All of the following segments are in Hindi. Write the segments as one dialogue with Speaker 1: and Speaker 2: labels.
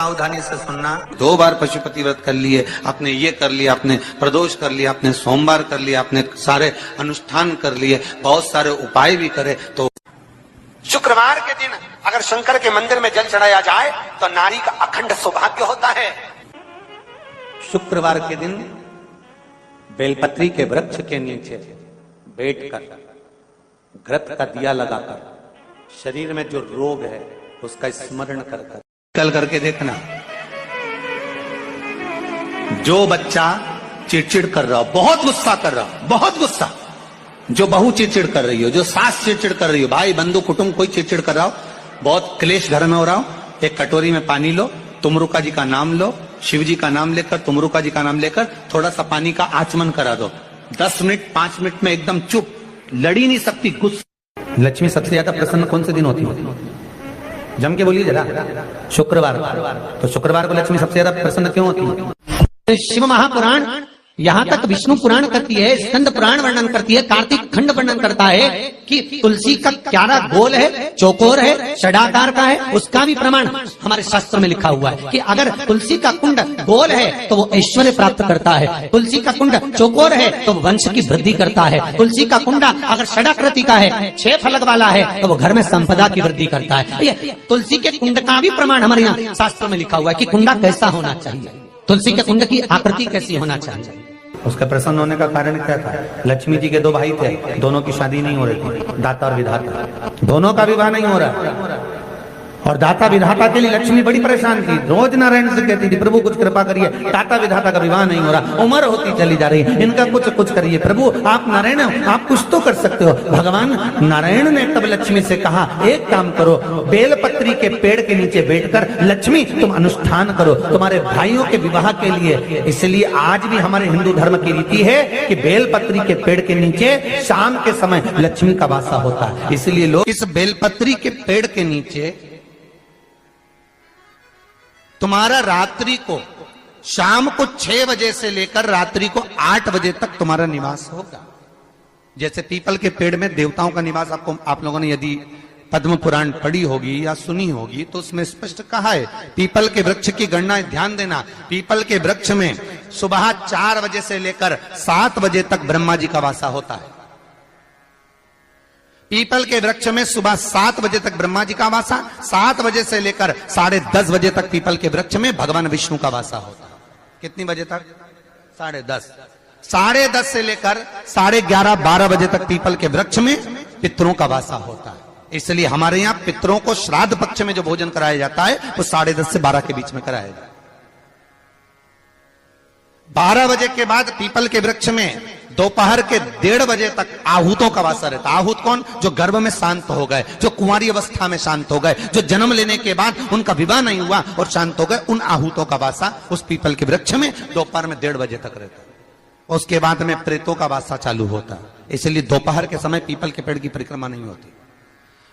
Speaker 1: सावधानी से सुनना। 2 बार पशुपति व्रत कर लिए, आपने ये कर लिया, आपने प्रदोष कर लिया, आपने सोमवार कर लिया, आपने सारे अनुष्ठान कर लिए, बहुत सारे उपाय भी करे, तो शुक्रवार के दिन अगर शंकर के मंदिर में जल चढ़ाया जाए तो नारी का अखंड सौभाग्य होता है। शुक्रवार के दिन बेलपत्री के वृक्ष के नीचे बैठकर घृत का दिया लगाकर शरीर में जो रोग है उसका स्मरण कर कल करके देखना। जो बच्चा चिड़चिड़ कर रहा हो, बहुत गुस्सा कर रहा हो, बहुत गुस्सा, जो बहू चिड़चिड़ कर रही हो, जो सास चिड़चिड़ कर रही हो, भाई बंधु कुटुंब कोई चिड़चिड़ कर रहा हो, बहुत क्लेश घर में हो रहा हो, एक कटोरी में पानी लो, तुमरुका जी का नाम लो, शिव जी का नाम लेकर, तुमरुका जी का नाम लेकर थोड़ा सा पानी का आचमन करा दो। 10 मिनट 5 मिनट में एकदम चुप, लड़ी नहीं सकती, गुस्सा। लक्ष्मी सबसे ज्यादा प्रसन्न कौन से दिन होती है? जम के बोलिए जरा। शुक्रवार। तो शुक्रवार को लक्ष्मी सबसे ज्यादा प्रसन्न क्यों होती है?
Speaker 2: शिव महापुराण यहाँ तक विष्णु पुराण करती है, स्कंद पुराण वर्णन करती है, कार्तिक खंड वर्णन करता है कि तुलसी का क्यारा गोल है, चौकोर है, षडाकार का है। उसका भी प्रमाण हमारे शास्त्र में लिखा हुआ है कि अगर तुलसी का कुंड गोल है तो वो ऐश्वर्य प्राप्त करता है, तुलसी का कुंड चौकोर है तो वो वंश की वृद्धि करता है, तुलसी का कुंड अगर षडाकृति का है, 6 फलक वाला है तो वो घर में संपदा की वृद्धि करता है। तुलसी के कुंड का भी प्रमाण हमारे यहाँ शास्त्र में लिखा हुआ है कि कुंडा कैसा होना चाहिए, तुलसी के कुंड की आकृति कैसी होना चाहिए।
Speaker 1: उसके प्रसन्न होने का कारण क्या था? लक्ष्मी जी के 2 भाई थे, दोनों की शादी नहीं हो रही थी, दाता और विधाता, दोनों का विवाह नहीं हो रहा। और दाता विधाता के लिए लक्ष्मी बड़ी परेशान थी, रोज नारायण से कहती थी प्रभु कुछ कृपा करिए, दाता विधाता का विवाह नहीं हो रहा, उम्र होती चली जा रही, इनका कुछ करिए प्रभु, आप नारायण आप कुछ तो कर सकते हो। भगवान नारायण ने तब लक्ष्मी से कहा एक काम करो, बेलपत्री के पेड़ के नीचे बैठकर लक्ष्मी तुम अनुष्ठान करो तुम्हारे भाइयों के विवाह के लिए। इसलिए आज भी हमारे हिंदू धर्म की रीति है कि बेलपत्री के पेड़ के नीचे शाम के समय लक्ष्मी का वासा होता है। इसलिए लोग इस बेलपत्री के पेड़ के नीचे तुम्हारा रात्रि को शाम को 6 बजे से लेकर रात्रि को 8 बजे तक तुम्हारा निवास होगा। जैसे पीपल के पेड़ में देवताओं का निवास, आपको आप लोगों ने यदि पद्म पुराण पढ़ी होगी या सुनी होगी तो उसमें स्पष्ट कहा है। पीपल के वृक्ष की गणना ध्यान देना, पीपल के वृक्ष में सुबह 4 बजे से लेकर 7 बजे तक ब्रह्मा जी का वासा होता है। पीपल के वृक्ष में सुबह 7 बजे तक ब्रह्मा जी का वासा, 7 बजे से लेकर 10:30 बजे तक पीपल के वृक्ष में भगवान विष्णु का वासा होता है। कितनी बजे तक? 10:30। 10:30 से लेकर 11:30-12 बजे तक पीपल के वृक्ष में पितरों का वासा होता है। इसलिए हमारे यहाँ पितरों को श्राद्ध पक्ष में जो भोजन कराया जाता है वो 10:30 से 12 के बीच में कराया जाता है। 12 बजे के बाद पीपल के वृक्ष में दोपहर के 1:30 बजे तक आहूतों का वासा रहता है। आहूत कौन? जो गर्भ में शांत हो गए, जो कुंवारी अवस्था में शांत हो गए, जो जन्म लेने के बाद उनका विवाह नहीं हुआ और शांत हो गए, उन आहूतों का वासा उस पीपल के वृक्ष में दोपहर में 1:30 बजे तक रहता है। उसके बाद में प्रेतों का वासा चालू होता है। इसलिए दोपहर के समय पीपल के पेड़ की परिक्रमा नहीं होती।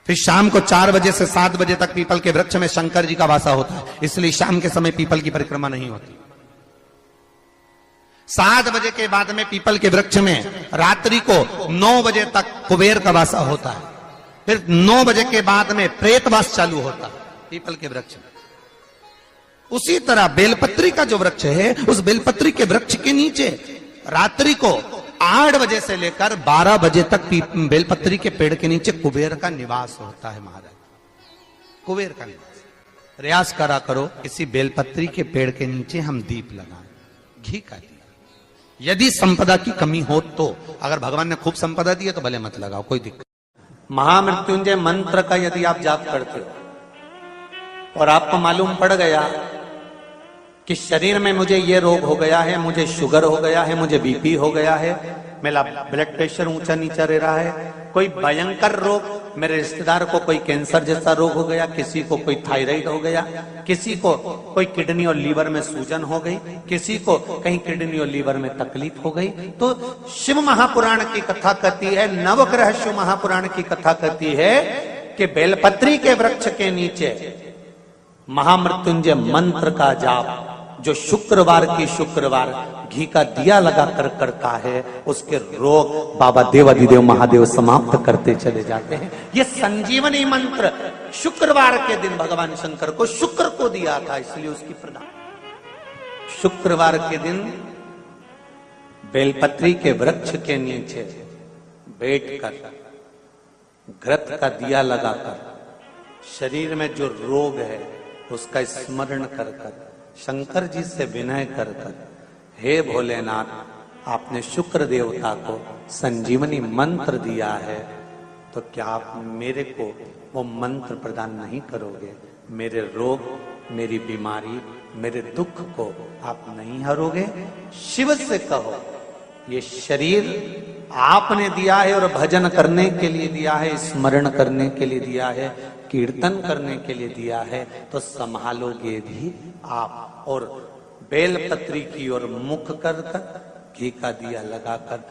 Speaker 1: फिर शाम को 4 बजे से 7 बजे तक पीपल के वृक्ष में शंकर जी का वासा होता है। इसलिए शाम के समय पीपल की परिक्रमा नहीं होती। 7 बजे के बाद में पीपल के वृक्ष में रात्रि को 9 बजे तक कुबेर का वासा होता है। फिर 9 बजे के बाद में प्रेतवास चालू होता है पीपल के वृक्ष में। उसी तरह बेलपत्री का जो वृक्ष है, उस बेलपत्री के वृक्ष के नीचे रात्रि को 8 बजे से लेकर 12 बजे तक बेलपत्री के पेड़ के नीचे कुबेर का निवास होता है। महाराज, कुबेर का निवास। प्रयास करा करो इसी बेलपत्री के पेड़ के नीचे हम दीप लगाएं, घी का दीप। यदि संपदा की कमी हो तो, अगर भगवान ने खूब संपदा दी है तो भले मत लगाओ, कोई दिक्कत। महामृत्युंजय मंत्र का यदि आप जाप करते हो और आपको मालूम पड़ गया कि शरीर में मुझे ये रोग हो गया है, मुझे शुगर हो गया है, मुझे बीपी हो गया है, मेरा ब्लड प्रेशर ऊंचा नीचा रह रहा है, कोई भयंकर रोग, मेरे रिश्तेदार को कोई कैंसर जैसा रोग हो गया, किसी को कोई थायराइड हो गया, किसी को कोई किडनी और लीवर में सूजन हो गई, किसी को कहीं किडनी और लीवर में तकलीफ हो गई, तो शिव महापुराण की कथा कहती है, नवग्रह शिव महापुराण की कथा कहती है कि बेलपत्री के वृक्ष के नीचे महामृत्युंजय मंत्र का जाप जो शुक्रवार की शुक्रवार घी का दिया लगाकर करता है, उसके रोग बाबा देवाधिदेव महादेव समाप्त करते चले जाते हैं। ये संजीवनी मंत्र शुक्रवार के दिन भगवान शंकर को शुक्र को दिया था, इसलिए उसकी प्रदान। शुक्रवार के दिन बेलपत्री के वृक्ष के नीचे बैठकर घृत का दिया लगाकर शरीर में जो रोग है उसका स्मरण कर कर शंकर जी से विनय कर कर, हे भोलेनाथ, आपने शुक्र देवता को संजीवनी मंत्र दिया है, तो क्या आप मेरे को वो मंत्र प्रदान नहीं करोगे? मेरे रोग, मेरी बीमारी, मेरे दुख को आप नहीं हरोगे? शिव से कहो, ये शरीर आपने दिया है और भजन करने के लिए दिया है, स्मरण करने के लिए दिया है, कीर्तन करने के लिए दिया है, तो संभालोगे भी आप। और बेलपत्री की ओर मुख कर घी का दिया लगाकर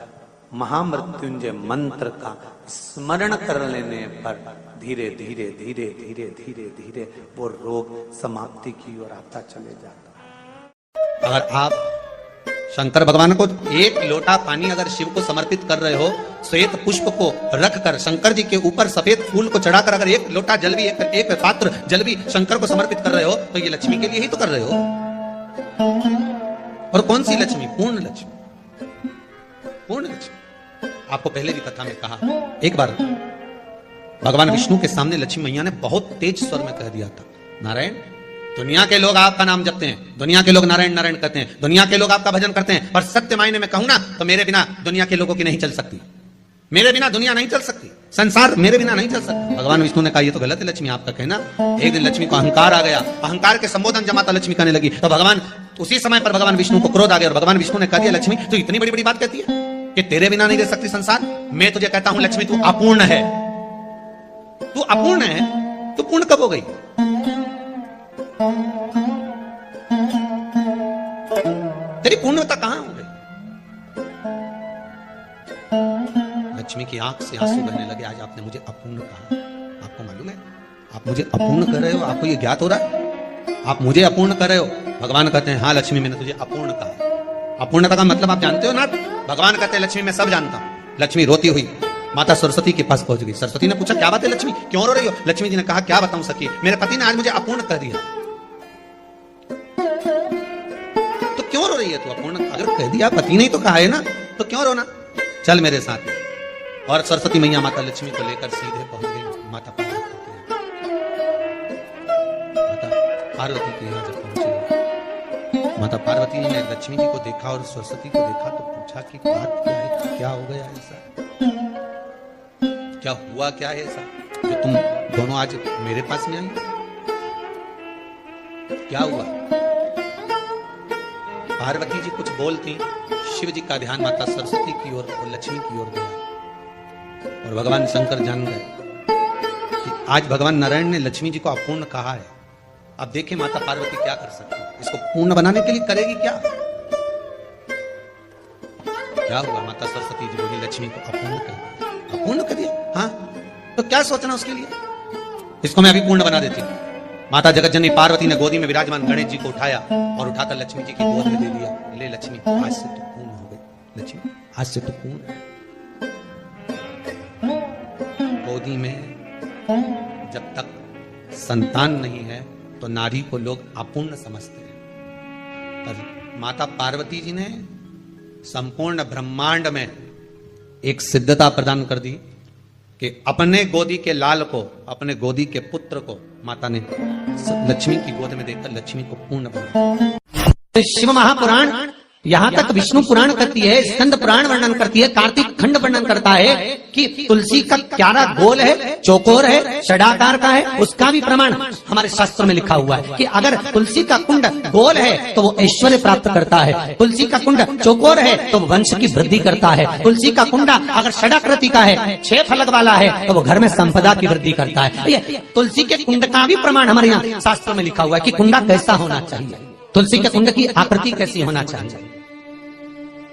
Speaker 1: महामृत्युंजय मंत्र का स्मरण कर लेने पर धीरे धीरे धीरे धीरे धीरे धीरे वो रोग समाप्ति की ओर आता चले जाता।
Speaker 2: अगर आप शंकर भगवान को एक लोटा पानी अगर शिव को समर्पित कर रहे हो, श्वेत पुष्प को रखकर शंकर जी के ऊपर सफेद फूल को चढ़ाकर अगर एक लोटा जल भी, एक पात्र जल भी शंकर को समर्पित कर रहे हो, तो ये लक्ष्मी के लिए ही तो कर रहे हो। और कौन सी लक्ष्मी? पूर्ण लक्ष्मी, पूर्ण लक्ष्मी। आपको पहले भी कथा में कहा, एक बार भगवान विष्णु के सामने लक्ष्मी मैया ने बहुत तेज स्वर में कह दिया था, नारायण, दुनिया के लोग आपका नाम जपते हैं, दुनिया के लोग नारायण नारायण कहते हैं, दुनिया के लोग आपका भजन करते हैं, पर सत्य मायने में कहूं ना तो मेरे बिना दुनिया के लोगों की नहीं चल सकती, मेरे बिना दुनिया नहीं चल सकती, संसार मेरे बिना नहीं चल सकता। भगवान विष्णु ने कहा ये तो गलत है लक्ष्मी आपका कहना। एक दिन लक्ष्मी को अहंकार आ गया, अहंकार के संबोधन जब माता लक्ष्मी करने लगी तो भगवान उसी समय पर भगवान विष्णु को क्रोध आ गया और भगवान विष्णु ने कह दिया, लक्ष्मी तू इतनी बड़ी बड़ी बात कहती है कि तेरे बिना नहीं रह सकती संसार? मैं तुझे कहता हूं लक्ष्मी तू अपूर्ण है, तू अपूर्ण है, तू पूर्ण कब हो गई? तेरी पूर्णता कहां हो गई? लक्ष्मी की आंख से आंसू बहने लगे, आज आपने मुझे अपूर्ण कहा। आपको मालूम है आप मुझे अपूर्ण कर रहे हो? आपको ये ज्ञात हो रहा है आप मुझे अपूर्ण कर रहे हो? भगवान कहते हैं हाँ लक्ष्मी मैंने तुझे अपूर्ण कहा। अपूर्णता का मतलब आप जानते हो ना? भगवान कहते हैं लक्ष्मी मैं सब जानता हूं। लक्ष्मी रोती हुई माता सरस्वती के पास पहुंच गई। सरस्वती ने पूछा क्या बात है लक्ष्मी, क्यों रो रही हो? लक्ष्मी जी ने कहा क्या बताऊं सखी, मेरे पति ने आज मुझे अपूर्ण कर दिया। तो क्यों रो रही है तू? अपूर्ण अगर कह दिया, पति ने तो कहा है ना, तो क्यों रोना? चल मेरे साथ। और सरस्वती मैया माता लक्ष्मी को लेकर सीधे पहुंच गई माता पार्वती के यहाँ। माता पार्वती के यहाँ जब पहुंची, माता पार्वती ने लक्ष्मी जी को देखा और सरस्वती को देखा तो पूछा कि बात क्या है, क्या हो गया ऐसा, क्या हुआ, क्या है ऐसा जो तुम दोनों आज मेरे पास में आई? क्या हुआ? पार्वती जी कुछ बोलती, शिव जी का ध्यान माता सरस्वती की ओर और लक्ष्मी की ओर गया और भगवान शंकर जान गए कि आज भगवान नारायण ने लक्ष्मी जी को अपूर्ण कहा है। अब देखें माता पार्वती क्या कर सकती है, इसको पूर्ण बनाने के लिए करेगी क्या? क्या हुआ? माता सरस्वती जी बोली लक्ष्मी को अपूर्ण कर दिया। अपूर्ण कर दिया? हाँ, तो क्या सोचना उसके लिए, इसको मैं अभी पूर्ण बना देती हूँ। माता जगतजननी पार्वती ने गोदी में विराजमान गणेश जी को उठाया और उठाकर लक्ष्मी जी की गोद में दे दिया। ले लक्ष्मी आज से तो पूर्ण हो गई, लक्ष्मी आज से तो पूर्ण। गोदी में जब तक संतान नहीं है तो नारी को लोग अपूर्ण समझते हैं, पर माता पार्वती जी ने संपूर्ण ब्रह्मांड में एक सिद्धता प्रदान कर दी कि अपने गोदी के लाल को, अपने गोदी के पुत्र को माता ने लक्ष्मी की गोद में देकर लक्ष्मी को पूर्ण बनाया।
Speaker 3: शिव महापुराण यहाँ तक विष्णु पुराण करती है, स्कंद पुराण वर्णन करती है, कार्तिक खंड वर्णन करता है कि तुलसी का क्यारा गोल है, चौकोर है, षडाकार का है। उसका भी प्रमाण हमारे शास्त्रों में लिखा हुआ है कि अगर तुलसी का कुंड गोल है तो वो ऐश्वर्य प्राप्त करता है, तुलसी का कुंड चौकोर है तो वो वंश की वृद्धि करता है, तुलसी का कुंडा अगर षडाकृति का है, 6 फलक वाला है तो वो घर में संपदा की वृद्धि करता है। ये तुलसी के कुंड का भी प्रमाण हमारे यहाँ शास्त्रों में लिखा हुआ है कि कुंडा कैसा होना चाहिए, तुलसी के कुंड की आकृति कैसी होना चाहिए,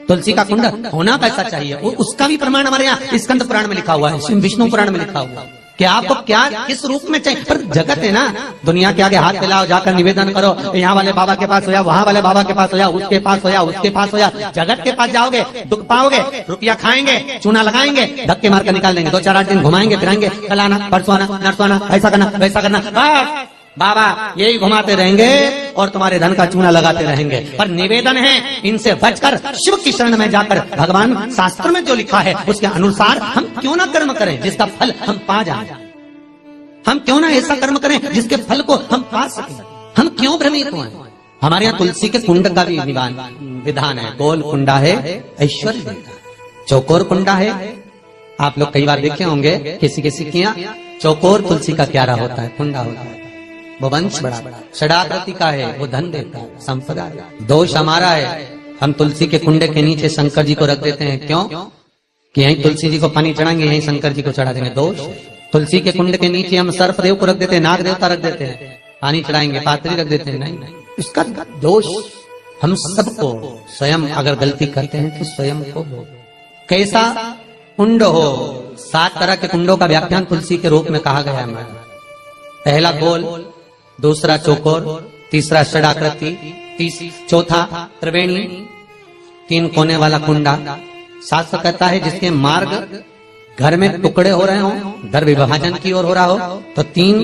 Speaker 3: तुलसी का कुंड होना कैसा चाहिए, वो उसका भी प्रमाण हमारे यहाँ स्कंद पुराण में लिखा हुआ है, विष्णु पुराण में लिखा हुआ है
Speaker 2: कि आपको क्या किस रूप में चाहिए। पर जगत है ना, दुनिया के आगे हाथ फैलाओ, जाकर निवेदन करो, यहाँ वाले बाबा के पास हो या वहां वाले बाबा के पास हो या उसके पास हो या उसके पास हो या जगत के पास जाओगे दुख पाओगे, रुपया खाएंगे, चूना लगाएंगे, धक्के मार कर निकाल देंगे, 2-4-8 दिन घुमाएंगे फिराएंगे, कल आना परसों आना नरसों आना, ऐसा करना वैसा करना, बस बाबा यही घुमाते रहेंगे और तुम्हारे धन का चूना लगाते रहेंगे। पर निवेदन है इनसे बचकर शिव की शरण में जाकर भगवान शास्त्र में जो लिखा है उसके अनुसार हम क्यों ना कर्म करें जिसका फल हम पा जाए। हम क्यों ना ऐसा कर्म करें जिसके फल को हम पा सकें। हम क्यों भ्रमित हुए। हमारे यहाँ तुलसी के कुंड का भी विधान है। गोल कुंडा है ऐश्वर्य देता, चौकोर कुंडा है। आप लोग कई बार देखे होंगे किसी किसी के यहाँ चौकोर तुलसी का क्यारा होता है, कुंडा होता है, वो वंश बड़ा, षडाकृति का है, वो धन देता है, संपदा है। दोष हमारा है, हम तुलसी के कुंडे के नीचे शंकर जी को रख देते हैं। क्यों कि यहीं तुलसी जी को पानी चढ़ाएंगे, यहीं शंकर जी को चढ़ा देंगे। दोष तुलसी के कुंड के नीचे हम सर्पदेव को रख देते हैं, नाग देवता रख देते हैं, पानी चढ़ाएंगे, पात्री रख देते हैं। नहीं, इसका दोष हम सबको स्वयं अगर गलती करते हैं तो स्वयं को। कैसा कुंड हो, 7 तरह के कुंडों का व्याख्यान तुलसी के रूप में कहा गया है हमारा। पहला गोल, दूसरा चौकोर, तीसरा षडाकृति, चौथा त्रिवेणी, 3 कोने वाला कुंडा। शास्त्र कहता है जिसके मार्ग घर में टुकड़े हो रहे हो, घर विभाजन की ओर हो रहा हो, तो 3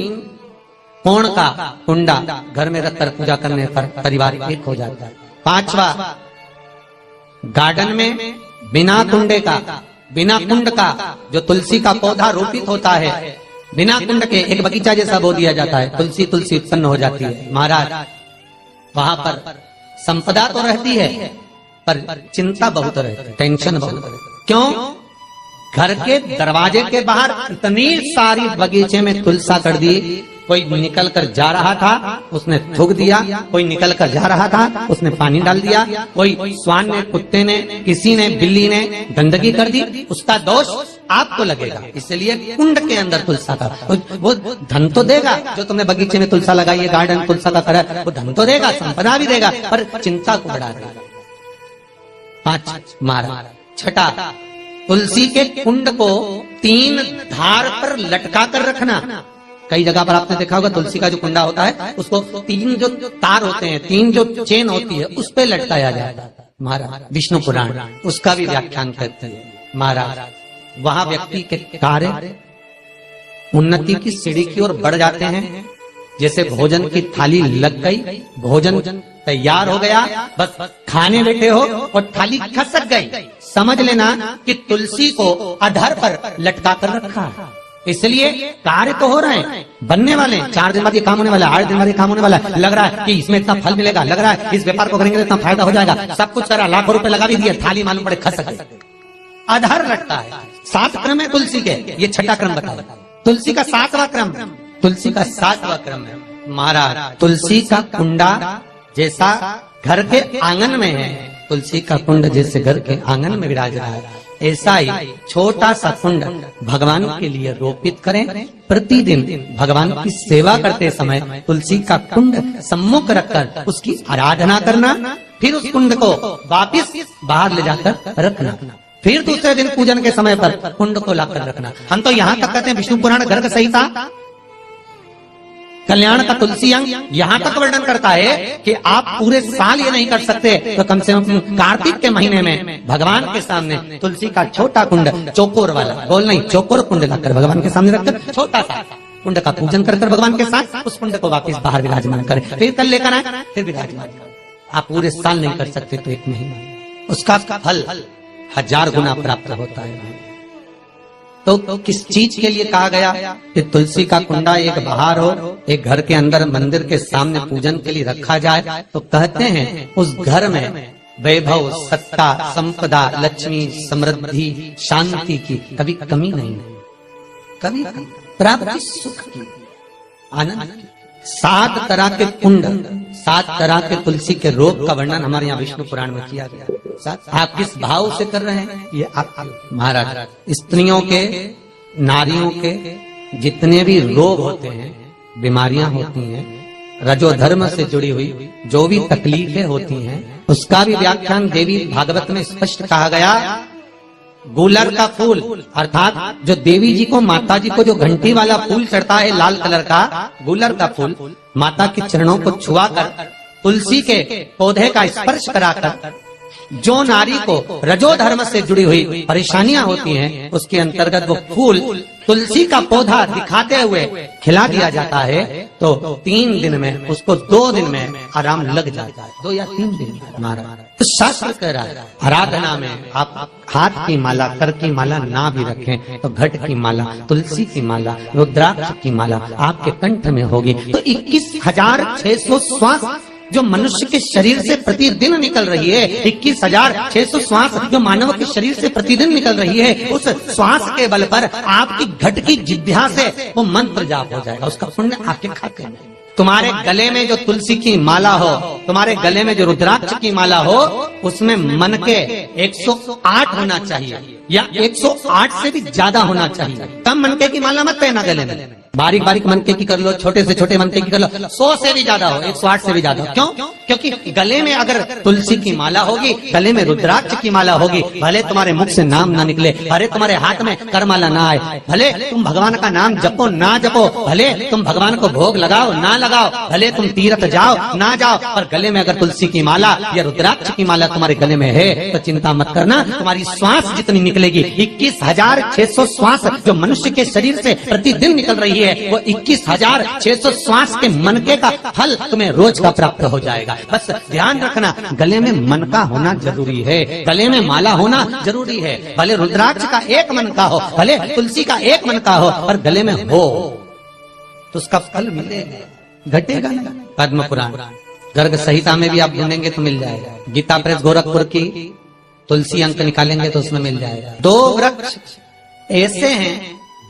Speaker 2: कोण का कुंडा घर में रखकर पूजा करने पर परिवार एक हो जाता है। 5वां गार्डन में बिना कुंडे का, बिना कुंड का जो तुलसी का पौधा रोपित होता है, बिना कुंड के एक बगीचा जैसा बो दिया जाता है, तुलसी तुलसी उत्पन्न हो जाती है। महाराज वहां पर संपदा तो रहती है पर चिंता बहुत रहती है, टेंशन बहुत रहती है। क्यों? घर के दरवाजे के बाहर इतनी सारी बगीचे में तुलसा कर दी। कोई निकल कर जा रहा था उसने थूक दिया, कोई निकल कर जा रहा था उसने पानी डाल दिया, कोई श्वान ने, कुत्ते ने, किसी ने, बिल्ली ने गंदगी कर दी, उसका दोष आपको लगेगा। इसलिए कुंड के अंदर तुलसा का वो धन तो देगा, जो तुमने बगीचे में तुलसा लगाई है, गार्डन तुलसा का करा, वो धन तो देगा, संपदा भी देगा, पर चिंता को बढ़ा देगा। 5 मारा। छठा, तुलसी के कुंड को 3 धार पर लटका कर रखना। कई जगह पर आपने देखा होगा तुलसी का जो कुंडा होता है उसको 3 जो तार होते हैं, 3 जो चेन होती है उस पे लटकाया जाता है। महाराज विष्णु पुराण उसका भी व्याख्यान करते हैं। महाराज वहां व्यक्ति के कार्य उन्नति की सीढ़ी की ओर बढ़ जाते हैं। जैसे भोजन की थाली लग गई, भोजन तैयार हो गया, बस खाने बैठे हो और थाली खसक गई, समझ लेना कि तुलसी को अधर पर लटका कर रखा है। इसलिए कार्य तो हो रहे हैं, बनने वाले हैं, 4 दिन बाद ये काम होने वाला है, 8 दिन बाद ये काम होने वाला है, लग रहा है कि इसमें इतना फल मिलेगा, लग रहा है इस व्यापार को करेंगे तो इतना फायदा हो जाएगा, सब कुछ करा, लाखों रुपए लगा भी दिए, थाली मालूम पड़े खसक गई, अधर लटका है। 7 क्रम है तुलसी के, ये 6ठा क्रम बताया। तुलसी का 7वां क्रम, तुलसी का 7वां क्रम है। महाराज तुलसी का कुंडा जैसा घर के आंगन में है, तुलसी का कुंड जैसे घर के आंगन में विराज रहा है, ऐसा ही छोटा सा कुंड भगवान के लिए रोपित करें। प्रतिदिन भगवान की सेवा करते समय तुलसी का कुंड सम्मुख रखकर उसकी आराधना करना, फिर उस कुंड को वापिस बाहर ले जाकर रखना, फिर दूसरे दिन पूजन के समय पर कुंड को लाकर रखना। हम तो यहाँ तक कहते हैं विष्णु पुराण गर्ग संहिता कल्याण का तुलसी अंग यहाँ तक वर्णन करता है कि आप पूरे साल ये नहीं कर सकते तो कम से कम कार्तिक के महीने में भगवान के सामने तुलसी का छोटा कुंड, चौकोर वाला, गोल नहीं, चौकोर कुंड लाकर भगवान के सामने रखकर छोटा सा कुंड का पूजन कर भगवान के साथ उस कुंड को वापस बाहर विराजमान करें, फिर कल लेकर आए, फिर विराजमान करें। आप पूरे साल नहीं कर सकते तो 1 महीना, उसका फल 1000 गुना प्राप्त होता है। तो किस चीज के लिए कहा गया कि तुलसी का कुंडा एक बाहर हो, एक घर के अंदर मंदिर के सामने पूजन के लिए रखा जाए, तो कहते हैं उस घर में वैभव, सत्ता, संपदा, लक्ष्मी, समृद्धि, शांति की कभी कमी नहीं, कभी प्राप्ति, सुख की, आनंद की। 7 तरह के कुंड, 7 तरह के तुलसी के रोग का वर्णन हमारे यहाँ विष्णु पुराण में किया गया। आप किस भाव से कर रहे हैं ये आप। महाराज स्त्रियों के, नारियों के जितने भी रोग होते हैं, बीमारियां होती हैं, रजोधर्म से जुड़ी हुई जो भी तकलीफें होती हैं, उसका भी व्याख्यान देवी भागवत में स्पष्ट कहा गया। गूलर का फूल, अर्थात जो देवी जी को, माता जी को जो घंटी वाला फूल चढ़ता है लाल कलर का, गूलर का फूल, माता के चरणों को छुआकर, तुलसी के पौधे का स्पर्श कराकर, जो नारी को रजो धर्म से जुड़ी हुई परेशानियां होती हैं, उसके अंतर्गत वो फूल तुलसी का पौधा दिखाते हुए खिला दिया जाता है, तो 3 दिन में, उसको 2 दिन में आराम लग जाता है, 2 या 3 दिन में हमारा। तो शास्त्र कह रहा है आराधना में आप हाथ की माला, कर की माला ना भी रखें तो घट की माला, तुलसी की माला, रुद्राक्ष की माला आपके कंठ में होगी। तो 21,600 श्वास जो मनुष्य के शरीर से प्रतिदिन निकल रही है, 21,600 श्वास जो मानव के शरीर से प्रतिदिन निकल रही है, उस श्वास के बल पर आपकी घट की जिह्वा से वो मंत्र जाप हो जाएगा, उसका पुण्य आपके खाते में। तुम्हारे गले में जो तुलसी की माला हो, तुम्हारे गले में जो रुद्राक्ष की माला हो, उसमें मन के 108 होना चाहिए या 108 से भी ज्यादा होना चाहिए। कम मनके की माला मत पहना गले में, बारीक बारीक मनके की कर लो, छोटे से छोटे मनके की कर लो, 100 से भी ज्यादा हो, 108 से भी ज्यादा हो। क्यों? क्योंकि गले में अगर तुलसी की माला होगी, गले में रुद्राक्ष की माला होगी, भले तुम्हारे मुख से नाम ना निकले, भले तुम्हारे हाथ में करमाला ना आए, भले तुम भगवान का नाम जपो ना जपो, भले तुम भगवान को भोग लगाओ ना लगाओ, भले तुम तीर्थ जाओ ना जाओ, पर गले में अगर तुलसी की माला या रुद्राक्ष की माला तुम्हारे गले में है तो चिंता मत करना, तुम्हारी श्वास जितनी निकलेगी, 21,600 श्वास जो मनुष्य के शरीर से प्रतिदिन निकल रही है, वो 21,600 श्वास के मनके का फल तुम्हें रोज का प्राप्त हो जाएगा। बस ध्यान रखना, गले में मनका होना जरूरी है, गले में माला होना जरूरी है, भले रुद्राक्ष का एक मनका हो, भले तुलसी का एक मनका हो, पर गले में हो तो उसका फल मिलेगा, घटेगा ना। पद्म पुराण गर्ग संहिता में भी आप ढूंढेंगे तो मिल जाएगा, गीता प्रेस गोरखपुर की तुलसी अंक निकालेंगे तो उसमें मिल जाएगा। 2 वृक्ष ऐसे हैं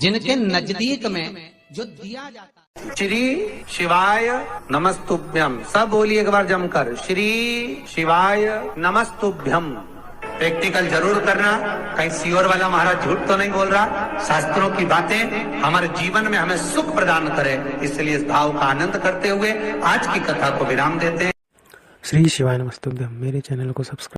Speaker 2: जिनके नजदीक में जो दिया जाता है।
Speaker 1: श्री शिवाय नमस्तुभ्यम, सब बोलिए एक बार जमकर, श्री शिवाय नमस्तुभ्यम। प्रैक्टिकल जरूर करना, कहीं सियोर वाला महाराज झूठ तो नहीं बोल रहा, शास्त्रों की बातें हमारे जीवन में हमें सुख प्रदान करे, इसलिए इस भाव का आनंद करते हुए आज की कथा को विराम देते हैं।
Speaker 4: श्री शिवाय नमस्तुभ्यम। मेरे चैनल को सब्सक्राइब